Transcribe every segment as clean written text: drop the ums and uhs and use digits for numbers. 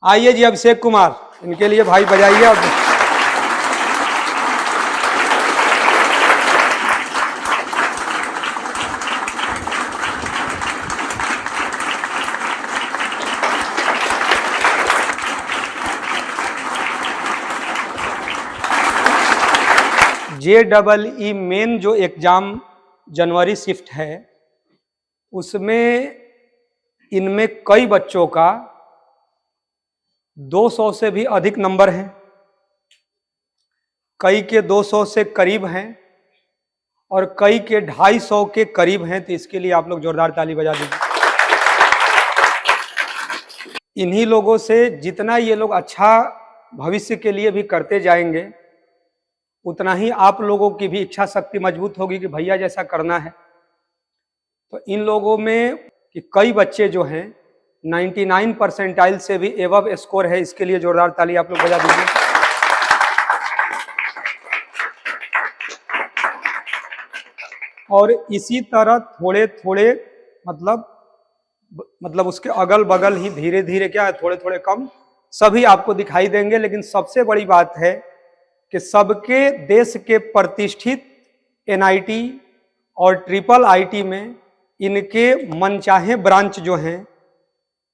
आइए जी अभिषेक कुमार, इनके लिए भाई बजाइए। और JEE मेन जो एग्जाम जनवरी शिफ्ट है, उसमें इनमें कई बच्चों का 200 से भी अधिक नंबर हैं, कई के 200 से करीब हैं और कई के 250 के करीब हैं। तो इसके लिए आप लोग जोरदार ताली बजा दीजिए। इन्हीं लोगों से जितना ये लोग अच्छा भविष्य के लिए भी करते जाएंगे, उतना ही आप लोगों की भी इच्छा शक्ति मजबूत होगी कि भैया जैसा करना है। तो इन लोगों में कि कई बच्चे जो हैं 99 परसेंटाइल से भी एबव स्कोर है। इसके लिए जोरदार ताली आप लोग बजा दीजिए। और इसी तरह थोड़े थोड़े मतलब उसके अगल बगल ही धीरे धीरे क्या है, थोड़े थोड़े कम सभी आपको दिखाई देंगे। लेकिन सबसे बड़ी बात है कि सबके देश के प्रतिष्ठित NIT और IIIT में इनके मनचाहे ब्रांच जो हैं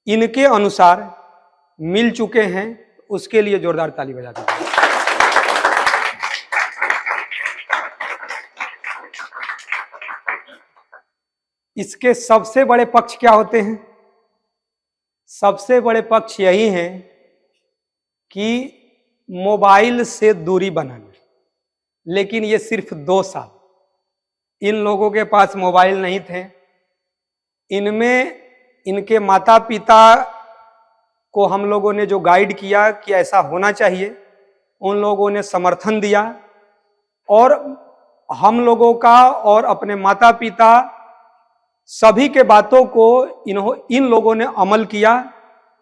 इनके अनुसार मिल चुके हैं। उसके लिए जोरदार ताली बजा दीजिए। इसके सबसे बड़े पक्ष क्या होते हैं? सबसे बड़े पक्ष यही हैं कि मोबाइल से दूरी बनाना। लेकिन ये सिर्फ 2 साल इन लोगों के पास मोबाइल नहीं थे। इनमें इनके माता पिता को हम लोगों ने जो गाइड किया कि ऐसा होना चाहिए, उन लोगों ने समर्थन दिया और हम लोगों का और अपने माता पिता सभी के बातों को इन लोगों ने अमल किया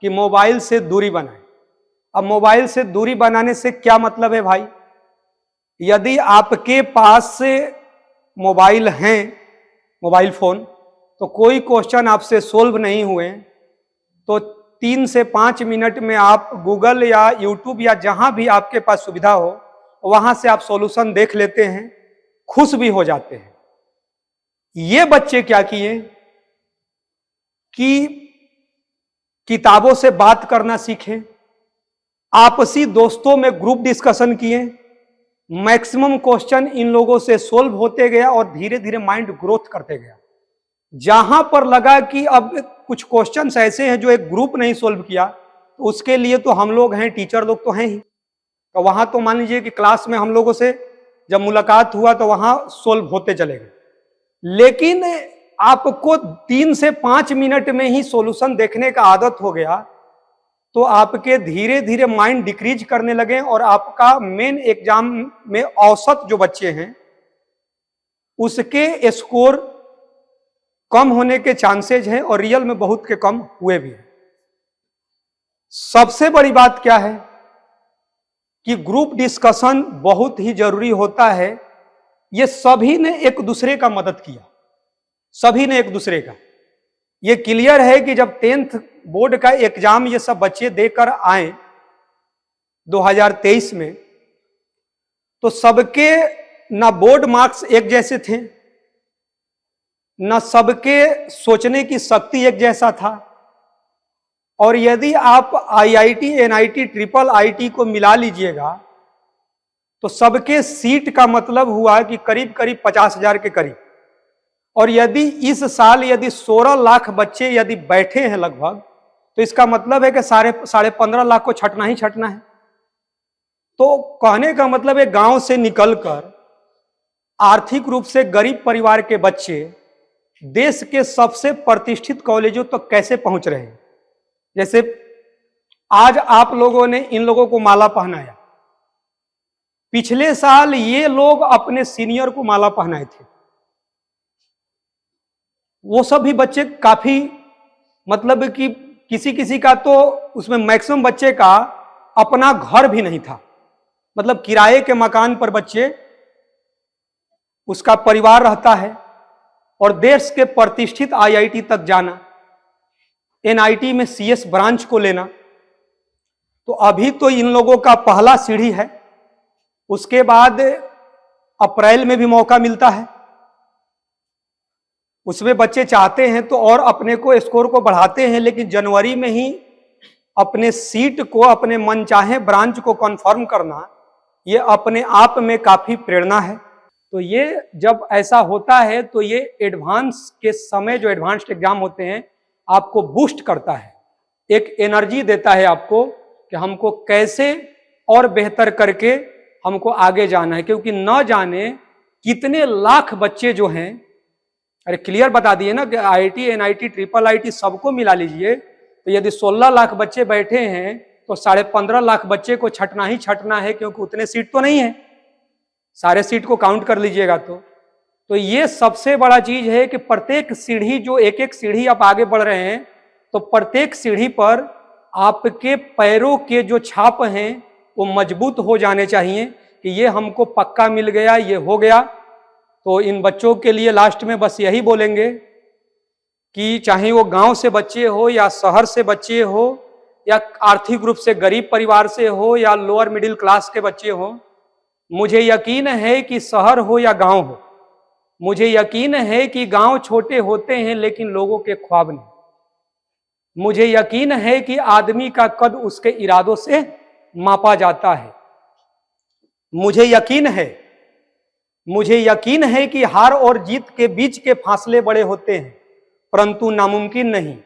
कि मोबाइल से दूरी बनाएं। अब मोबाइल से दूरी बनाने से क्या मतलब है भाई? यदि आपके पास से मोबाइल हैं, मोबाइल फोन, तो कोई क्वेश्चन आपसे सोल्व नहीं हुए तो 3 से 5 मिनट में आप गूगल या यूट्यूब या जहां भी आपके पास सुविधा हो वहां से आप सॉल्यूशन देख लेते हैं, खुश भी हो जाते हैं। ये बच्चे क्या किए कि किताबों से बात करना सीखे, आपसी दोस्तों में ग्रुप डिस्कशन किए, मैक्सिमम क्वेश्चन इन लोगों से सोल्व होते गया और धीरे धीरे माइंड ग्रोथ करते गया। जहां पर लगा कि अब कुछ क्वेश्चंस ऐसे हैं जो एक ग्रुप नहीं सोल्व किया, तो उसके लिए तो हम लोग हैं, टीचर लोग तो हैं ही, तो वहां तो मान लीजिए कि क्लास में हम लोगों से जब मुलाकात हुआ तो वहां सोल्व होते चले गए। लेकिन आपको 3 से 5 मिनट में ही सॉल्यूशन देखने का आदत हो गया तो आपके धीरे धीरे माइंड डिक्रीज करने लगे और आपका मेन एग्जाम में औसत जो बच्चे हैं उसके स्कोर कम होने के चांसेज हैं और रियल में बहुत के कम हुए भी हैं। सबसे बड़ी बात क्या है कि ग्रुप डिस्कशन बहुत ही जरूरी होता है। ये सभी ने एक दूसरे का मदद किया, सभी ने एक दूसरे का। ये क्लियर है कि जब 10th बोर्ड का एग्जाम ये सब बच्चे देकर आए 2023 में, तो सबके ना बोर्ड मार्क्स एक जैसे थे, न सबके सोचने की शक्ति एक जैसा था। और यदि आप IIT, NIT, IIIT को मिला लीजिएगा तो सबके सीट का मतलब हुआ कि करीब करीब 50,000 के करीब। और यदि इस साल यदि 16 लाख बच्चे यदि बैठे हैं लगभग, तो इसका मतलब है कि साढ़े 15 लाख को छटना ही छटना है। तो कहने का मतलब है गांव से निकलकर आर्थिक रूप से गरीब परिवार के बच्चे देश के सबसे प्रतिष्ठित कॉलेजों तक तो कैसे पहुंच रहे हैं। जैसे आज आप लोगों ने इन लोगों को माला पहनाया, पिछले साल ये लोग अपने सीनियर को माला पहनाए थे। वो सब भी बच्चे काफी मतलब कि किसी किसी का तो उसमें मैक्सिमम बच्चे का अपना घर भी नहीं था, मतलब किराए के मकान पर बच्चे उसका परिवार रहता है। और देश के प्रतिष्ठित IIT तक जाना, NIT में CS ब्रांच को लेना, तो अभी तो इन लोगों का पहला सीढ़ी है, उसके बाद अप्रैल में भी मौका मिलता है, उसमें बच्चे चाहते हैं तो और अपने को स्कोर को बढ़ाते हैं, लेकिन जनवरी में ही अपने सीट को, अपने मनचाहे ब्रांच को कन्फर्म करना, ये अपने आप में काफी प्रेरणा है। तो ये जब ऐसा होता है तो ये एडवांस के समय जो एडवांस्ड एग्जाम होते हैं आपको बूस्ट करता है, एक एनर्जी देता है आपको कि हमको कैसे और बेहतर करके हमको आगे जाना है, क्योंकि न जाने कितने लाख बच्चे जो हैं, अरे क्लियर बता दिए ना कि IIT NIT IIIT सबको मिला लीजिए, तो यदि 16 लाख बच्चे बैठे हैं तो 15.5 लाख बच्चे को छटना ही छटना है, क्योंकि उतने सीट तो नहीं है, सारे सीट को काउंट कर लीजिएगा तो ये सबसे बड़ा चीज है कि प्रत्येक सीढ़ी, जो एक एक सीढ़ी आप आगे बढ़ रहे हैं, तो प्रत्येक सीढ़ी पर आपके पैरों के जो छाप हैं वो मजबूत हो जाने चाहिए कि ये हमको पक्का मिल गया, ये हो गया। तो इन बच्चों के लिए लास्ट में बस यही बोलेंगे कि चाहे वो गांव से बच्चे हो या शहर से बच्चे हो या आर्थिक रूप से गरीब परिवार से हो या लोअर मिडिल क्लास के बच्चे हो, मुझे यकीन है कि शहर हो या गांव हो, मुझे यकीन है कि गांव छोटे होते हैं लेकिन लोगों के ख्वाब नहीं। मुझे यकीन है कि आदमी का कद उसके इरादों से मापा जाता है। मुझे यकीन है कि हार और जीत के बीच के फासले बड़े होते हैं, परंतु नामुमकिन नहीं।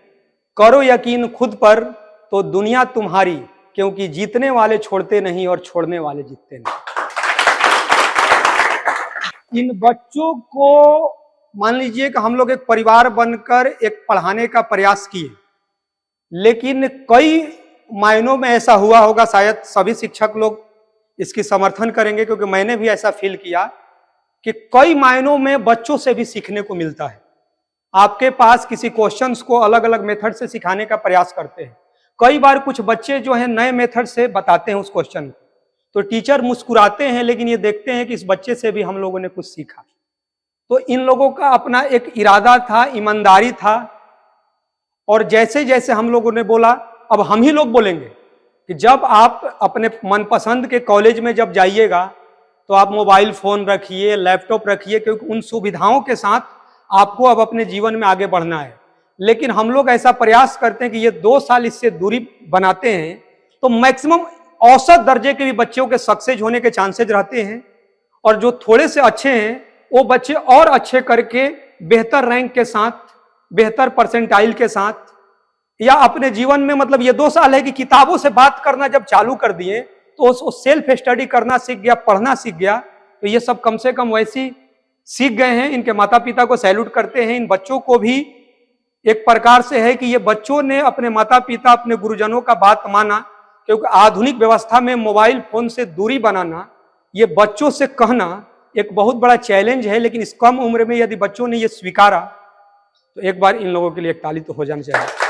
करो यकीन खुद पर तो दुनिया तुम्हारी, क्योंकि जीतने वाले छोड़ते नहीं और छोड़ने वाले जीतते नहीं। इन बच्चों को मान लीजिए कि हम लोग एक परिवार बनकर एक पढ़ाने का प्रयास किए, लेकिन कई मायनों में ऐसा हुआ होगा, शायद सभी शिक्षक लोग इसकी समर्थन करेंगे, क्योंकि मैंने भी ऐसा फील किया कि कई मायनों में बच्चों से भी सीखने को मिलता है। आपके पास किसी क्वेश्चंस को अलग अलग मेथड से सिखाने का प्रयास करते हैं, कई बार कुछ बच्चे जो है नए मेथड से बताते हैं उस क्वेश्चन को, तो टीचर मुस्कुराते हैं, लेकिन ये देखते हैं कि इस बच्चे से भी हम लोगों ने कुछ सीखा। तो इन लोगों का अपना एक इरादा था, ईमानदारी था, और जैसे जैसे हम लोगों ने बोला, अब हम ही लोग बोलेंगे कि जब आप अपने मनपसंद के कॉलेज में जब जाइएगा तो आप मोबाइल फोन रखिए, लैपटॉप रखिए, क्योंकि उन सुविधाओं के साथ आपको अब अपने जीवन में आगे बढ़ना है। लेकिन हम लोग ऐसा प्रयास करते हैं कि ये 2 साल इससे दूरी बनाते हैं, तो मैक्सिमम औसत दर्जे के भी बच्चों के सक्सेस होने के चांसेज रहते हैं, और जो थोड़े से अच्छे हैं वो बच्चे और अच्छे करके बेहतर रैंक के साथ, बेहतर परसेंटाइल के साथ, या अपने जीवन में, मतलब ये 2 साल है कि किताबों से बात करना जब चालू कर दिए तो वो सेल्फ स्टडी करना सीख गया, पढ़ना सीख गया। तो ये सब कम से कम वैसी सीख गए हैं। इनके माता पिता को सैल्यूट करते हैं। इन बच्चों को भी एक प्रकार से है कि ये बच्चों ने अपने माता पिता, अपने गुरुजनों का बात माना, क्योंकि आधुनिक व्यवस्था में मोबाइल फोन से दूरी बनाना, ये बच्चों से कहना एक बहुत बड़ा चैलेंज है। लेकिन इस कम उम्र में यदि बच्चों ने ये स्वीकारा तो एक बार इन लोगों के लिए एक ताली तो हो जानी चाहिए।